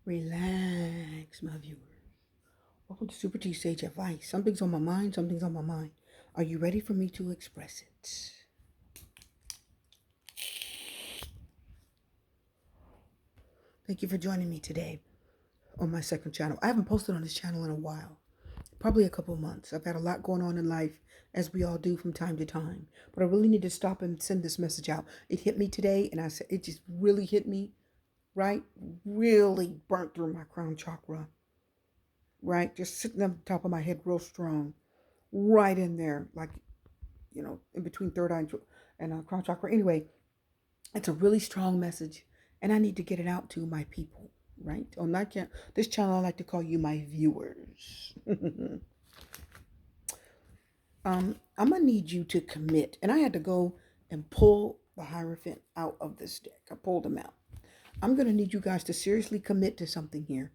Relax, my viewers. Welcome to Super T Sage Advice. Something's on my mind, something's on my mind. Are you ready for me to express it? Thank you for joining me today on my second channel. I haven't posted on this channel in a while, probably a couple months. I've had a lot going on in life, as we all do from time to time. But I really need to stop and send this message out. It hit me today, and I said it just really hit me, right? Really burnt through my crown chakra, right? Just sitting on the top of my head real strong, right in there, like, in between third eye and crown chakra. Anyway, it's a really strong message, and I need to get it out to my people, right? On this channel, I like to call you my viewers. I'm gonna need you to commit, and I had to go and pull the Hierophant out of this deck. I pulled him out. I'm gonna need you guys to seriously commit to something here.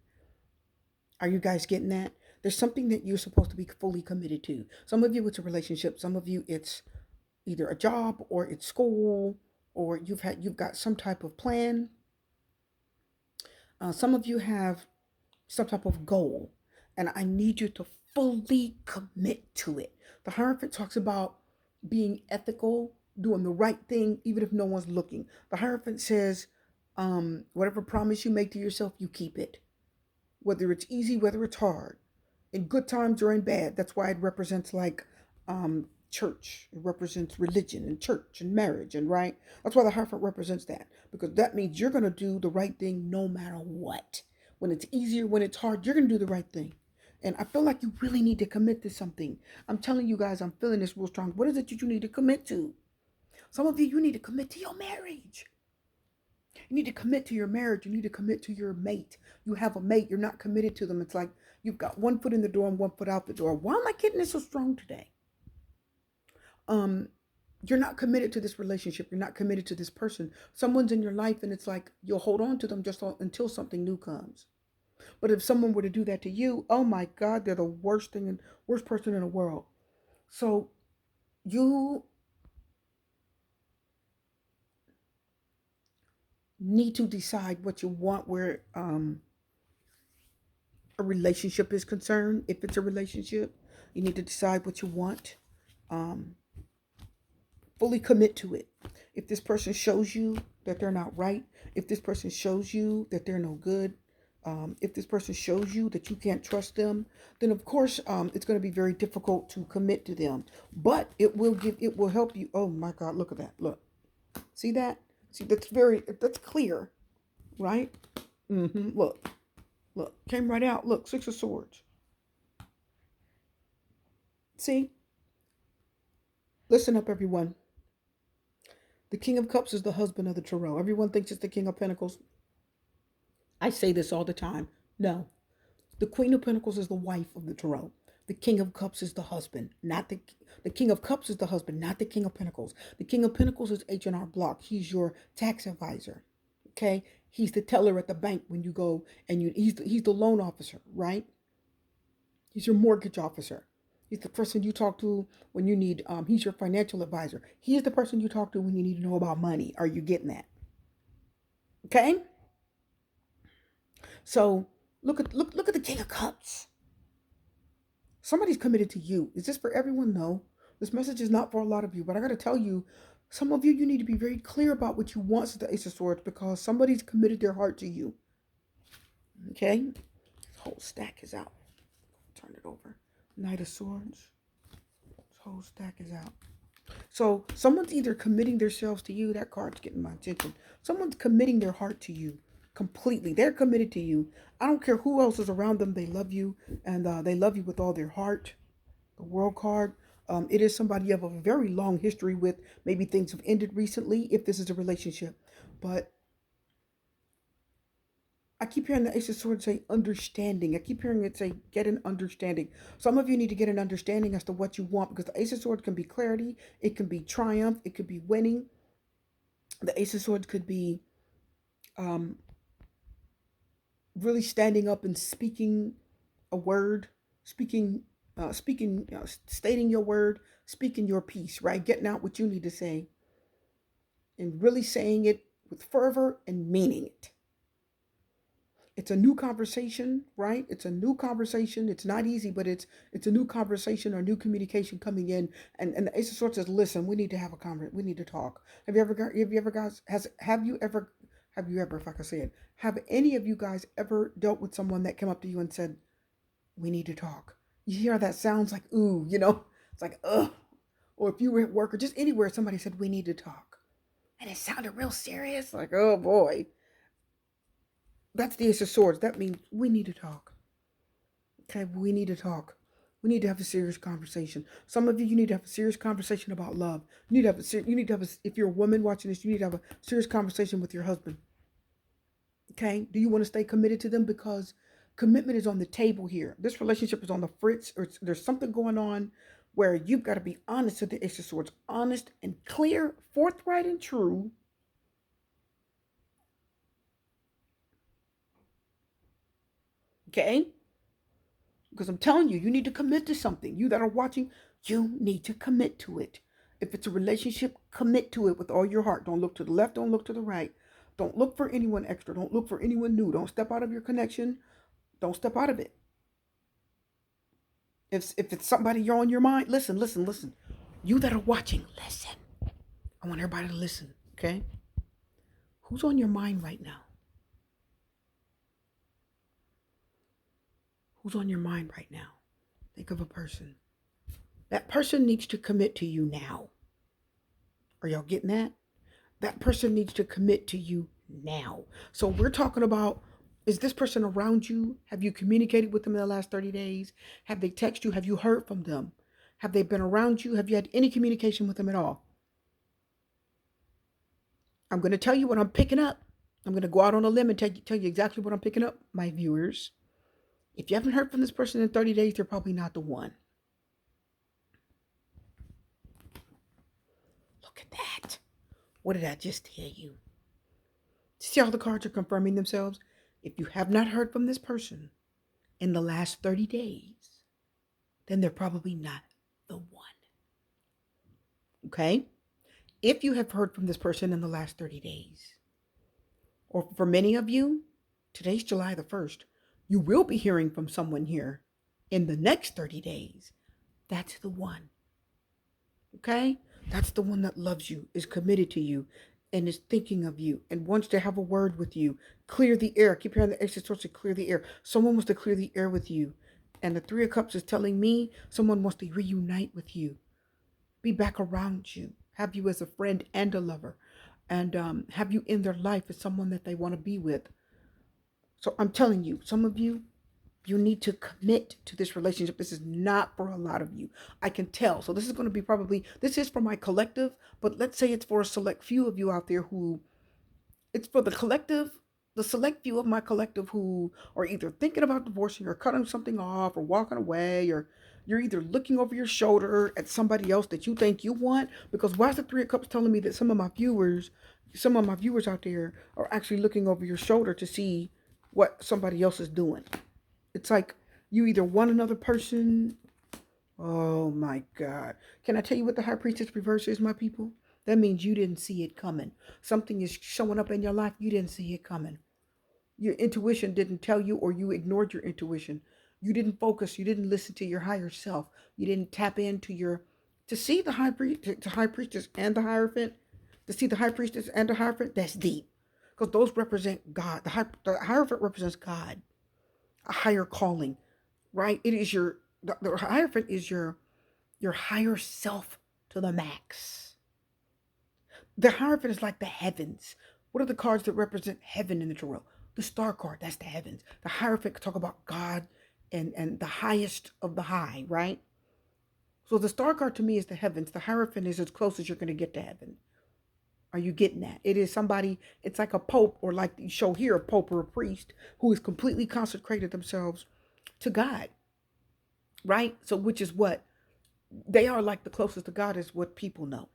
Are you guys getting that? There's something that you're supposed to be fully committed to. Some of you, it's a relationship. Some of you, it's either a job or it's school, or you've got some type of plan. Some of you have some type of goal, and I need you to fully commit to it. The Hierophant talks about being ethical, doing the right thing, even if no one's looking. The Hierophant says, whatever promise you make to yourself, you keep it. Whether it's easy, whether it's hard, in good times or in bad. That's why it represents like church. It represents religion and church and marriage, and right. That's why the Hierophant represents that, because that means you're gonna do the right thing no matter what. When it's easier, when it's hard, you're gonna do the right thing. And I feel like you really need to commit to something. I'm telling you guys, I'm feeling this real strong. What is it that you need to commit to? Some of you need to commit to your marriage. You need to commit to your marriage. You need to commit to your mate. You have a mate. You're not committed to them. It's like you've got one foot in the door and one foot out the door. Why am I getting this so strong today? You're not committed to this relationship. You're not committed to this person. Someone's in your life, and it's like you'll hold on to them just until something new comes. But if someone were to do that to you, oh my God, they're the worst person in the world. So you need to decide what you want where a relationship is concerned. If it's a relationship, you need to decide what you want. Um, Fully commit to it. If this person shows you that they're not right, if this person shows you that they're no good, if this person shows you that you can't trust them, then of course it's going to be very difficult to commit to them. But it will help you. Oh my God, look at that! Look, see that? See, that's clear, right? Look, came right out. Look, Six of Swords. See, listen up, everyone. The King of Cups is the husband of the Tarot. Everyone thinks it's the King of Pentacles. I say this all the time. No. The Queen of Pentacles is the wife of the Tarot. The King of Cups is the husband, not the King of Cups is the husband, not the King of Pentacles. The King of Pentacles is H&R Block. He's your tax advisor. Okay? He's the teller at the bank when you go, and he's the loan officer, right? He's your mortgage officer. He's the person you talk to when you need, he's your financial advisor. He is the person you talk to when you need to know about money. Are you getting that? Okay? So look at the King of Cups. Somebody's committed to you. Is this for everyone? No. This message is not for a lot of you, but I gotta tell you, some of you need to be very clear about what you want with the Ace of Swords, because somebody's committed their heart to you. Okay? This whole stack is out. Turn it over. Knight of Swords. This whole stack is out. So someone's either committing themselves to you. That card's getting my attention. Someone's committing their heart to you completely. They're committed to you. I don't care who else is around them. They love you, and they love you with all their heart. The World card. It is somebody you have a very long history with. Maybe things have ended recently if this is a relationship. But I keep hearing the Ace of Swords say understanding. I keep hearing it say get an understanding. Some of you need to get an understanding as to what you want, because the Ace of Swords can be clarity. It can be triumph. It could be winning. The Ace of Swords could be really standing up and speaking a word, stating your word, speaking your piece, right? Getting out what you need to say and really saying it with fervor and meaning it. It's a new conversation, right? It's a new conversation. It's not easy, but it's a new conversation or new communication coming in. And the Ace of Swords says, listen, we need to have a conversation. We need to talk. Have you ever guys has have you ever, if I can say it, have any of you guys ever dealt with someone that came up to you and said, we need to talk? You hear how that sounds like, ooh, it's like, ugh. Or if you were at work or just anywhere, somebody said, we need to talk. And it sounded real serious, like, oh boy. That's the Ace of Swords. That means we need to talk. Okay, we need to talk. We need to have a serious conversation. Some of you, you need to have a serious conversation about love. You need to have if you're a woman watching this, you need to have a serious conversation with your husband. Okay, do you want to stay committed to them? Because commitment is on the table here. This relationship is on the fritz, or there's something going on where you've got to be honest with the Ace of Swords, honest and clear, forthright and true. Okay, because I'm telling you, you need to commit to something. You that are watching, you need to commit to it. If it's a relationship, commit to it with all your heart. Don't look to the left, don't look to the right. Don't look for anyone extra. Don't look for anyone new. Don't step out of your connection. Don't step out of it. If it's somebody you're on your mind, listen, listen, listen. You that are watching, listen. I want everybody to listen, okay? Who's on your mind right now? Who's on your mind right now? Think of a person. That person needs to commit to you now. Are y'all getting that? That person needs to commit to you now. So we're talking about, is this person around you? Have you communicated with them in the last 30 days? Have they texted you? Have you heard from them? Have they been around you? Have you had any communication with them at all? I'm going to tell you what I'm picking up. I'm going to go out on a limb and tell you exactly what I'm picking up, my viewers. If you haven't heard from this person in 30 days, they're probably not the one. Look at that. What did I just tell you? See how the cards are confirming themselves? If you have not heard from this person in the last 30 days, then they're probably not the one. Okay? If you have heard from this person in the last 30 days, or for many of you, today's July the 1st, you will be hearing from someone here in the next 30 days. That's the one. Okay? That's the one that loves you, is committed to you, and is thinking of you, and wants to have a word with you. Clear the air. Keep hearing the Ace of Swords to clear the air. Someone wants to clear the air with you. And the Three of Cups is telling me someone wants to reunite with you, be back around you, have you as a friend and a lover, and have you in their life as someone that they want to be with. So I'm telling you, some of you, you need to commit to this relationship. This is not for a lot of you. I can tell. So this is going to be this is for my collective, but let's say it's for a select few of you out there who, it's for the collective, the select few of my collective who are either thinking about divorcing or cutting something off or walking away, or you're either looking over your shoulder at somebody else that you think you want. Because why is the Three of Cups telling me that some of my viewers out there are actually looking over your shoulder to see what somebody else is doing? It's like you either want another person. Oh my God. Can I tell you what the High Priestess reverse is, my people? That means you didn't see it coming. Something is showing up in your life. You didn't see it coming. Your intuition didn't tell you, or you ignored your intuition. You didn't focus. You didn't listen to your higher self. You didn't tap into to see the high priestess and the Hierophant, to see the High Priestess and the Hierophant. That's deep. Because those represent God. The Hierophant represents God, a higher calling, right? It is the Hierophant is your higher self to the max. The Hierophant is like the heavens. What are the cards that represent heaven in the tarot? The Star card, that's the heavens. The Hierophant talk about God and the highest of the high, right? So the Star card to me is the heavens. The Hierophant is as close as you're going to get to heaven. Are you getting that? It is somebody, it's like a pope, or like you show here, a pope or a priest who is completely consecrated themselves to God, right? So which is what they are, like the closest to God is what people know,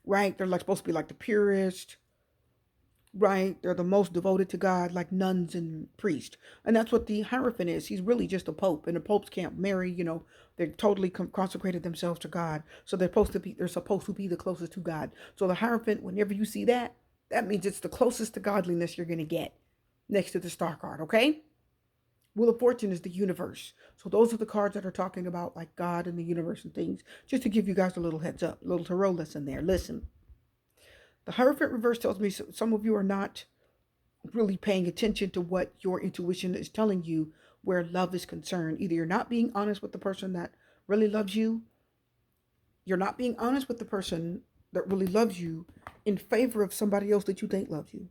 right? They're like supposed to be like the purest, right? They're the most devoted to God, like nuns and priests. And that's what the Hierophant is. He's really just a pope, and the popes can't marry, they're totally consecrated themselves to God. So they're supposed to be the closest to God. So the Hierophant, whenever you see that, that means it's the closest to godliness you're going to get. next to the star card, okay? Wheel of Fortune is the universe. So those are the cards that are talking about like God and the universe and things. Just to give you guys a little heads up, a little tarot lesson there. Listen, the Hierophant reverse tells me some of you are not really paying attention to what your intuition is telling you where love is concerned. Either you're not being honest with the person that really loves you, you're not being honest with the person that really loves you in favor of somebody else that you think loves you.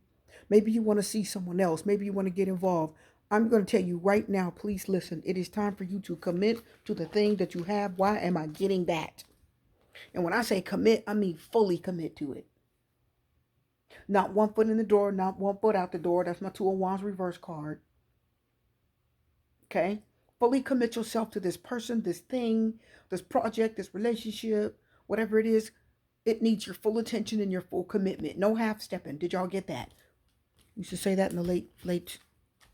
Maybe you want to see someone else. Maybe you want to get involved. I'm going to tell you right now, please listen. It is time for you to commit to the thing that you have. Why am I getting that? And when I say commit, I mean fully commit to it. Not one foot in the door, not one foot out the door. That's my Two of Wands reverse card. Okay? Fully commit yourself to this person, this thing, this project, this relationship, whatever it is. It needs your full attention and your full commitment. No half stepping. Did y'all get that? We used to say that in the late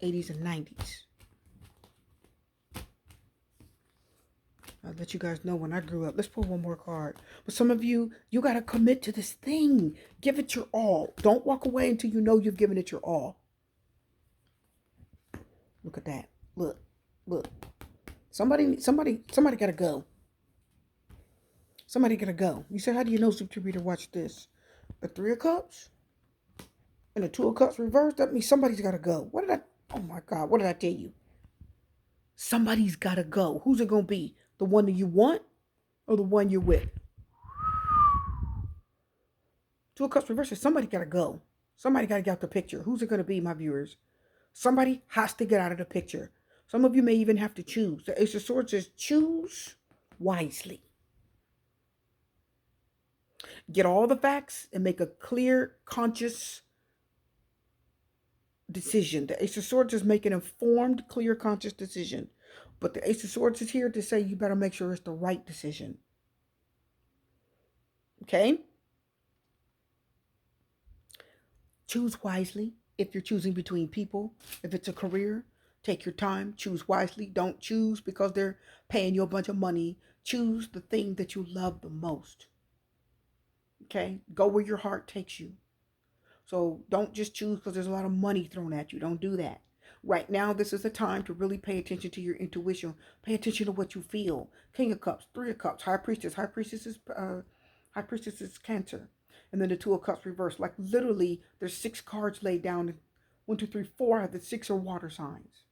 80s and 90s. I'll let you guys know when I grew up. Let's pull one more card. But some of you, you got to commit to this thing. Give it your all. Don't walk away until you know you've given it your all. Look at that. Look. Somebody got to go. Somebody got to go. You say, how do you know, Super Reader? Watch this. The Three of Cups and the Two of Cups reversed. That means somebody's got to go. Oh my God, what did I tell you? Somebody's got to go. Who's it going to be? The one that you want or the one you're with? Two of Cups reversed. Somebody got to go. Somebody got to get out the picture. Who's it going to be, my viewers? Somebody has to get out of the picture. Some of you may even have to choose. The Ace of Swords says choose wisely. Get all the facts and make a clear, conscious decision. The Ace of Swords is making an informed, clear, conscious decision. But the Ace of Swords is here to say you better make sure it's the right decision. Okay? Choose wisely if you're choosing between people. If it's a career, take your time. Choose wisely. Don't choose because they're paying you a bunch of money. Choose the thing that you love the most. Okay? Go where your heart takes you. So don't just choose because there's a lot of money thrown at you. Don't do that. Right now, this is the time to really pay attention to your intuition. Pay attention to what you feel. King of Cups, Three of Cups, High Priestess. High Priestess is Cancer. And then the Two of Cups reversed. Like literally, there's 6 cards laid down. 1, 2, 3, 4. The 6 are water signs.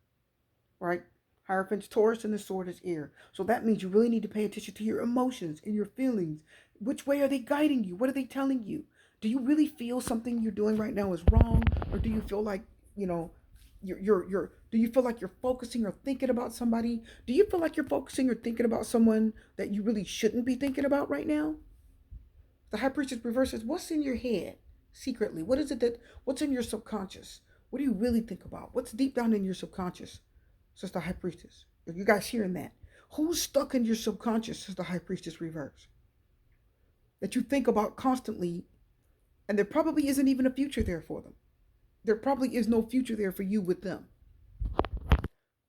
Right? Hierophant's Taurus and the Sword is air. So that means you really need to pay attention to your emotions and your feelings. Which way are they guiding you? What are they telling you? Do you really feel something you're doing right now is wrong? Or do you feel like, do you feel like you're focusing or thinking about somebody? Do you feel like you're focusing or thinking about someone that you really shouldn't be thinking about right now? The High Priestess reverses, what's in your head secretly? What's in your subconscious? What do you really think about? What's deep down in your subconscious? Says the High Priestess. Are you guys hearing that? Who's stuck in your subconscious? Says the High Priestess reverse. That you think about constantly. And there probably isn't even a future there for them. There probably is no future there for you with them.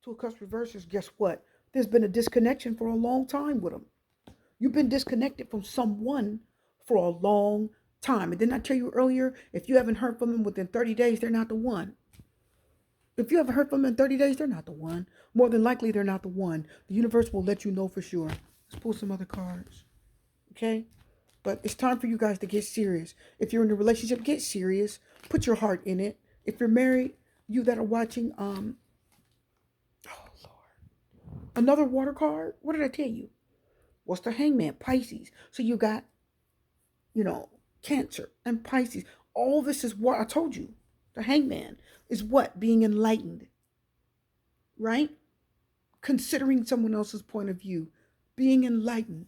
Two of Cups reverses, guess what? There's been a disconnection for a long time with them. You've been disconnected from someone for a long time. And didn't I tell you earlier, if you haven't heard from them within 30 days, they're not the one. If you haven't heard from them in 30 days, they're not the one. More than likely, they're not the one. The universe will let you know for sure. Let's pull some other cards. Okay? But it's time for you guys to get serious. If you're in a relationship, get serious. Put your heart in it. If you're married, you that are watching, oh Lord. Another water card? What did I tell you? What's the Hangman? Pisces. So you got, Cancer and Pisces. All this is what I told you. The Hangman is what? Being enlightened. Right? Considering someone else's point of view. Being enlightened.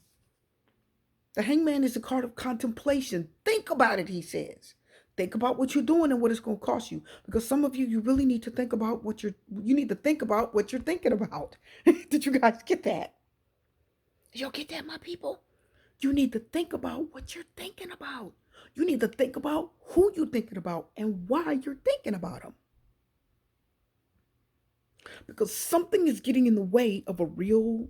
The Hangman is a card of contemplation. Think about it, he says. Think about what you're doing and what it's going to cost you. Because some of you really need to think about you need to think about what you're thinking about. Did you guys get that? Did y'all get that, my people? You need to think about what you're thinking about. You need to think about who you're thinking about and why you're thinking about them. Because something is getting in the way of a real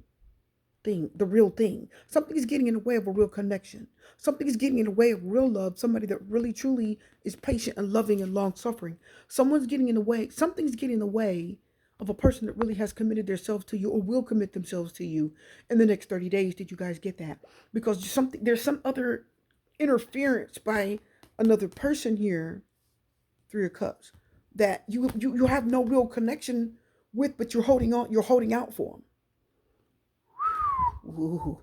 real thing. Something is getting in the way of a real connection. Something is getting in the way of real love, somebody that really truly is patient and loving and long suffering. Someone's getting in the way, something's getting in the way of a person that really has committed themselves to you or will commit themselves to you in the next 30 days. Did you guys get that? Because there's some other interference by another person here, Three of Cups, that you have no real connection with, but you're holding out for them. Ooh.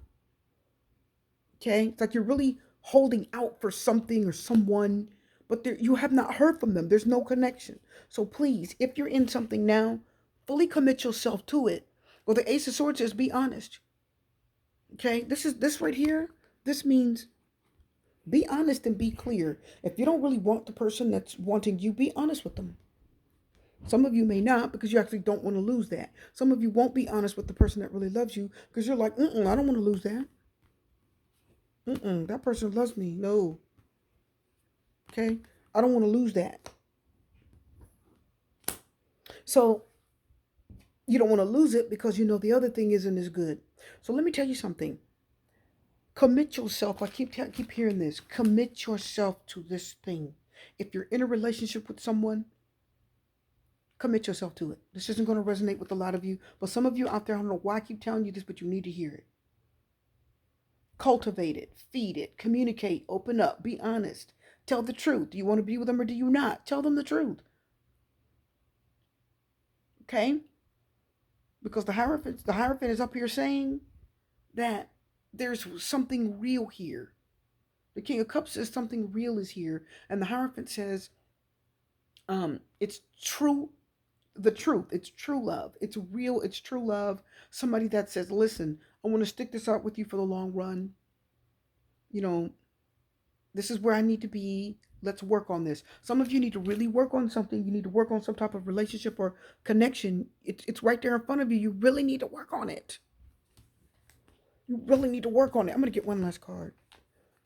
Okay, it's like you're really holding out for something or someone, but you have not heard from them. There's no connection. So please, if you're in something now, fully commit yourself to it. Well, the Ace of Swords says be honest. Okay, this right here. This means be honest and be clear. If you don't really want the person that's wanting you, be honest with them. Some of you may not because you actually don't want to lose that. Some of you won't be honest with the person that really loves you because you're like, I don't want to lose that. That person loves me. No. Okay? I don't want to lose that. So you don't want to lose it because you know the other thing isn't as good. So let me tell you something. Commit yourself. I keep hearing this. Commit yourself to this thing. If you're in a relationship with someone, commit yourself to it. This isn't going to resonate with a lot of you, but some of you out there, I don't know why I keep telling you this, but you need to hear it. Cultivate it, feed it, communicate, open up, be honest, tell the truth. Do you want to be with them or do you not? Tell them the truth. Okay? Because the Hierophant is up here saying that there's something real here. The King of Cups says something real is here, and the Hierophant says, it's true, the truth. It's true love. It's real. It's true love. Somebody that says, listen, I want to stick this out with you for the long run. You know, this is where I need to be. Let's work on this. Some of you need to really work on something. You need to work on some type of relationship or connection. It's right there in front of you. You really need to work on it. You really need to work on it. I'm going to get one last card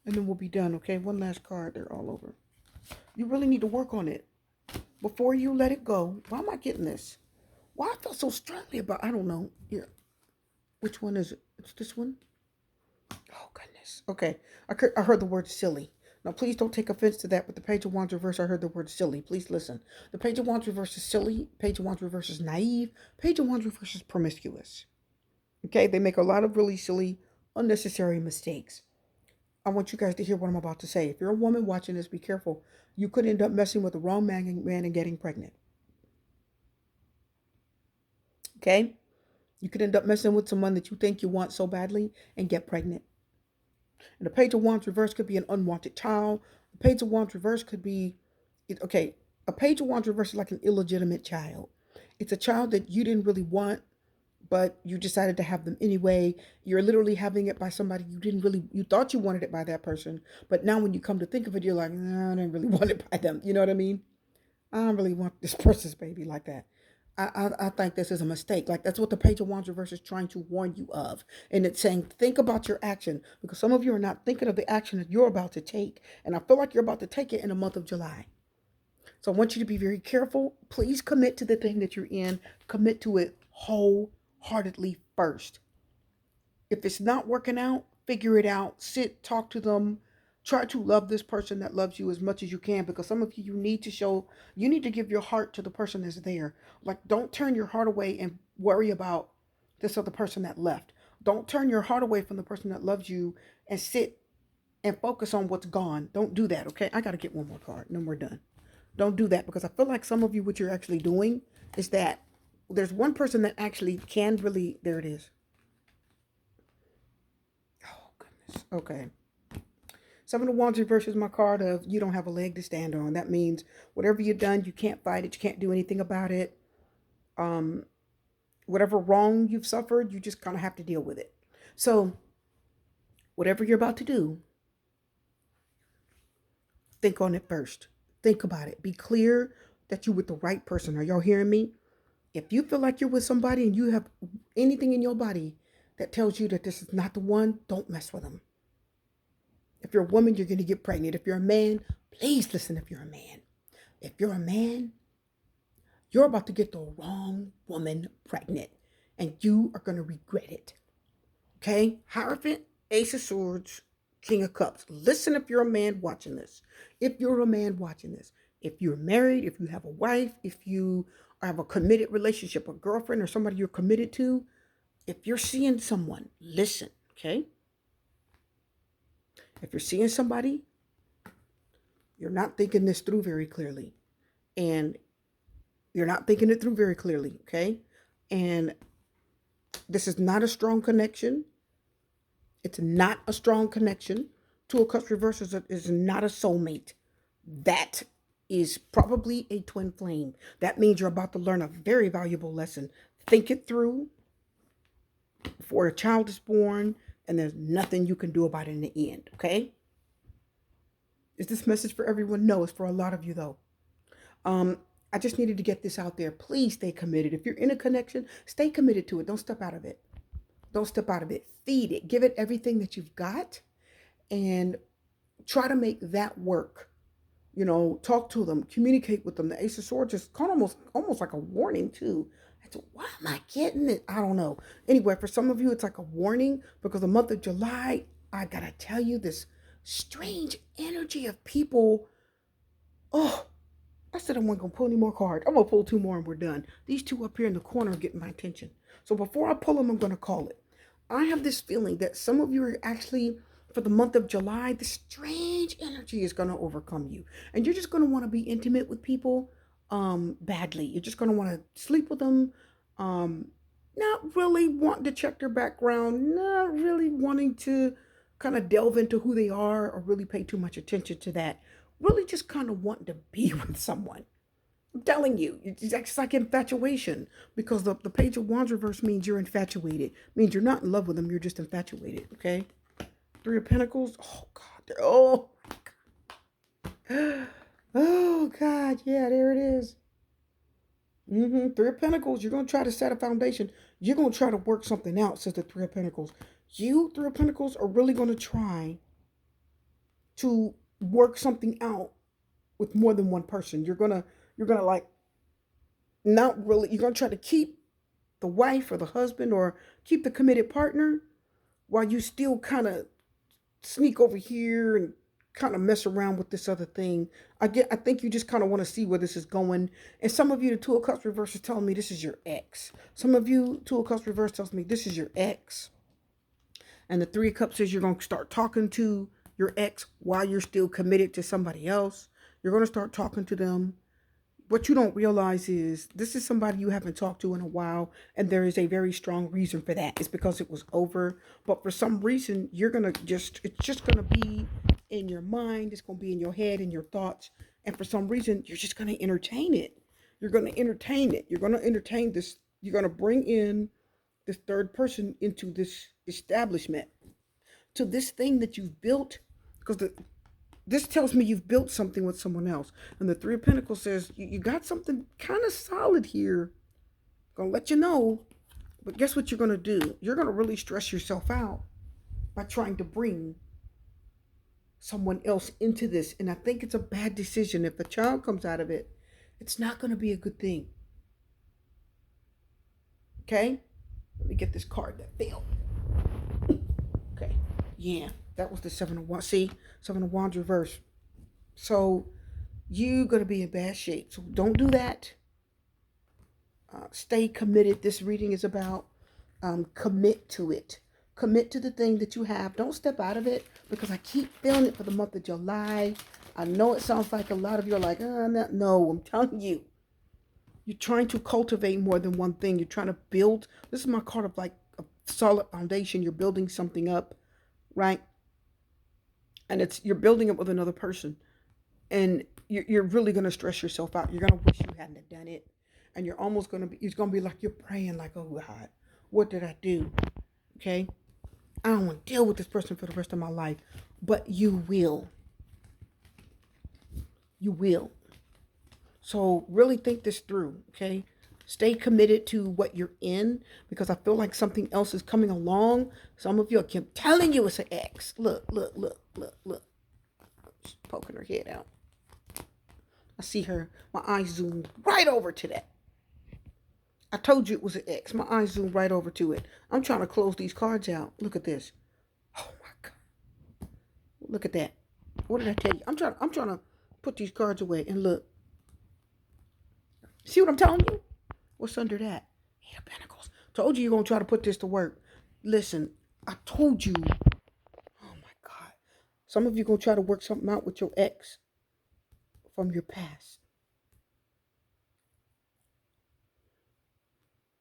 and then we'll be done, okay? One last card. They're all over. You really need to work on it before you let it go. Why am I getting this? Why I feel so strongly about, I don't know. Here. Which one is it? It's this one? Oh, goodness. Okay. I heard the word silly. Now, please don't take offense to that. With the Page of Wands reverse, I heard the word silly. Please listen. The Page of Wands reverse is silly. Page of Wands reverse is naive. Page of Wands reverse is promiscuous. Okay? They make a lot of really silly, unnecessary mistakes. I want you guys to hear what I'm about to say. If you're a woman watching this, be careful. You could end up messing with the wrong man and getting pregnant. Okay? You could end up messing with someone that you think you want so badly and get pregnant. And the Page of Wands reverse could be an unwanted child. The Page of Wands reverse could be, okay, a Page of Wands reverse is like an illegitimate child. It's a child that you didn't really want, but you decided to have them anyway. You're literally having it by somebody you thought you wanted it by that person. But now when you come to think of it, you're like, nah, I didn't really want it by them. You know what I mean? I don't really want this person's baby like that. I think this is a mistake. Like that's what the Page of Wands reverse is trying to warn you of. And it's saying, think about your action because some of you are not thinking of the action that you're about to take. And I feel like you're about to take it in the month of July. So I want you to be very careful. Please commit to the thing that you're in. Commit to it wholeheartedly first. If it's not working out, figure it out. Sit, talk to them. Try to love this person that loves you as much as you can because some of you need to give your heart to the person that's there. Like, don't turn your heart away and worry about this other person that left. Don't turn your heart away from the person that loves you and sit and focus on what's gone. Don't do that, okay? I got to get one more card and then we're done. Don't do that because I feel like some of you, what you're actually doing is that there's one person that actually can really, there it is. Oh, goodness. Okay. Seven of Wands reverse is my card of you don't have a leg to stand on. That means whatever you've done, you can't fight it. You can't do anything about it. Whatever wrong you've suffered, you just kind of have to deal with it. So whatever you're about to do, think on it first. Think about it. Be clear that you're with the right person. Are y'all hearing me? If you feel like you're with somebody and you have anything in your body that tells you that this is not the one, don't mess with them. If you're a woman, you're going to get pregnant. If you're a man, please listen if you're a man. If you're a man, you're about to get the wrong woman pregnant and you are going to regret it. Okay? Hierophant, Ace of Swords, King of Cups. Listen if you're a man watching this. If you're a man watching this. If you're married, if you have a wife, if you have a committed relationship, a girlfriend or somebody you're committed to, if you're seeing someone, listen, okay? If you're seeing somebody, you're not thinking this through very clearly. And you're not thinking it through very clearly, okay? And this is not a strong connection. It's not a strong connection. Two of Cups reverse is not a soulmate. That is probably a twin flame. That means you're about to learn a very valuable lesson. Think it through before a child is born, and there's nothing you can do about it in the end, okay? Is this message for everyone? No, it's for a lot of you though. Um, I just needed to get this out there. Please stay committed. If you're in a connection, stay committed to it. Don't step out of it. Don't step out of it. Feed it. Give it everything that you've got and try to make that work. You know, talk to them, communicate with them. The Ace of Swords is kind of almost like a warning too. I said, why am I getting it? I don't know. Anyway, for some of you, it's like a warning because the month of July, I gotta tell you, this strange energy of people. Oh, I said I wasn't gonna pull any more cards. I'm gonna pull two more and we're done. These two up here in the corner are getting my attention. So before I pull them, I'm gonna call it. I have this feeling that some of you are actually, for the month of July, the strange energy is gonna overcome you, and you're just gonna want to be intimate with people, badly. You're just gonna want to sleep with them, um, not really wanting to check their background, not really wanting to kind of delve into who they are or really pay too much attention to that. Really, just kind of wanting to be with someone. I'm telling you, it's like infatuation because the Page of Wands reverse means you're infatuated. Means you're not in love with them, you're just infatuated, okay? Three of Pentacles, oh God, oh, oh God, yeah, there it is. Three of Pentacles, you're going to try to set a foundation. You're going to try to work something out, says the Three of Pentacles. You, Three of Pentacles, are really going to try to work something out with more than one person. You're gonna like not really, you're gonna try to keep the wife or the husband or keep the committed partner while you still kind of sneak over here and kind of mess around with this other thing. I think you just kind of want to see where this is going. And some of you, the Two of Cups reverse is telling me this is your ex. Some of you, Two of Cups reverse tells me this is your ex. And the Three of Cups says you're going to start talking to your ex while you're still committed to somebody else. You're going to start talking to them. What you don't realize is this is somebody you haven't talked to in a while, and there is a very strong reason for that. It's because it was over, but for some reason you're gonna it's just gonna be in your mind, it's gonna be in your head, in your thoughts, and for some reason you're just gonna entertain it. You're gonna entertain it. You're gonna entertain this. You're gonna bring in this third person into this establishment, to this thing that you've built, because this tells me you've built something with someone else. And the Three of Pentacles says you got something kind of solid here. Gonna let you know. But guess what you're gonna do? You're gonna really stress yourself out by trying to bring someone else into this. And I think it's a bad decision. If a child comes out of it, it's not gonna be a good thing. Okay? Let me get this card that failed. Okay. Yeah, that was the Seven of Wands. See? Seven of Wands reverse. So you're going to be in bad shape. So don't do that. Stay committed. This reading is about commit to it. Commit to the thing that you have. Don't step out of it because I keep feeling it for the month of July. I know it sounds like a lot of you are like, no, I'm telling you. You're trying to cultivate more than one thing. You're trying to build. This is my card of like a solid foundation. You're building something up, right? And you're building it with another person. And you're really going to stress yourself out. You're going to wish you hadn't done it. And you're almost going to be, it's going to be like you're praying like, oh God, what did I do? Okay. I don't want to deal with this person for the rest of my life, but you will. You will. So really think this through. Okay. Stay committed to what you're in because I feel like something else is coming along. Some of you, I keep telling you it's an ex. Look. She's poking her head out. I see her, my eyes zoomed right over to that. I told you it was an X. My eyes zoomed right over to it. I'm trying to close these cards out. Look at this. Oh my God. Look at that. What did I tell you? I'm trying to put these cards away and look. See what I'm telling you? What's under that? Eight of Pentacles. Told you you're gonna try to put this to work. Listen, I told you. Oh my God. Some of you gonna try to work something out with your ex from your past.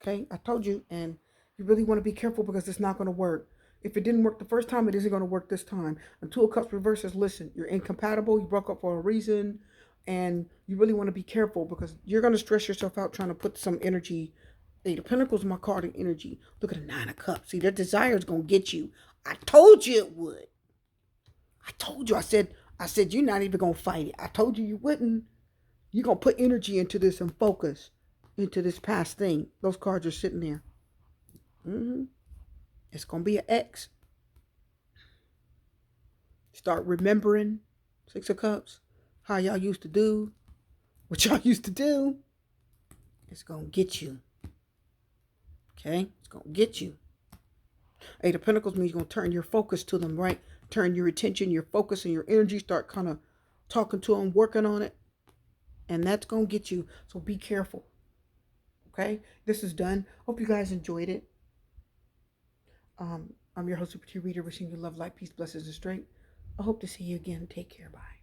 Okay, I told you, and you really want to be careful because it's not going to work. If it didn't work the first time, it isn't going to work this time. And Two of Cups reverses, listen, you're incompatible, you broke up for a reason, and you really want to be careful because you're going to stress yourself out trying to put some energy. Eight of Pentacles, my card in energy. Look at the Nine of Cups. See, their desire is going to get you. I told you it would. I told you. I said you're not even going to fight it. I told you wouldn't. You're going to put energy into this and focus into this past thing. Those cards are sitting there. It's going to be an X. Start remembering, Six of Cups, how y'all used to do, what y'all used to do. It's going to get you. Okay? It's going to get you. Eight of Pentacles means you're going to turn your focus to them, right? Turn your attention, your focus, and your energy. Start kind of talking to them, working on it. And that's going to get you. So be careful. Okay? This is done. Hope you guys enjoyed it. I'm your host, Super T Reader, wishing you love, light, peace, blessings, and strength. I hope to see you again. Take care. Bye.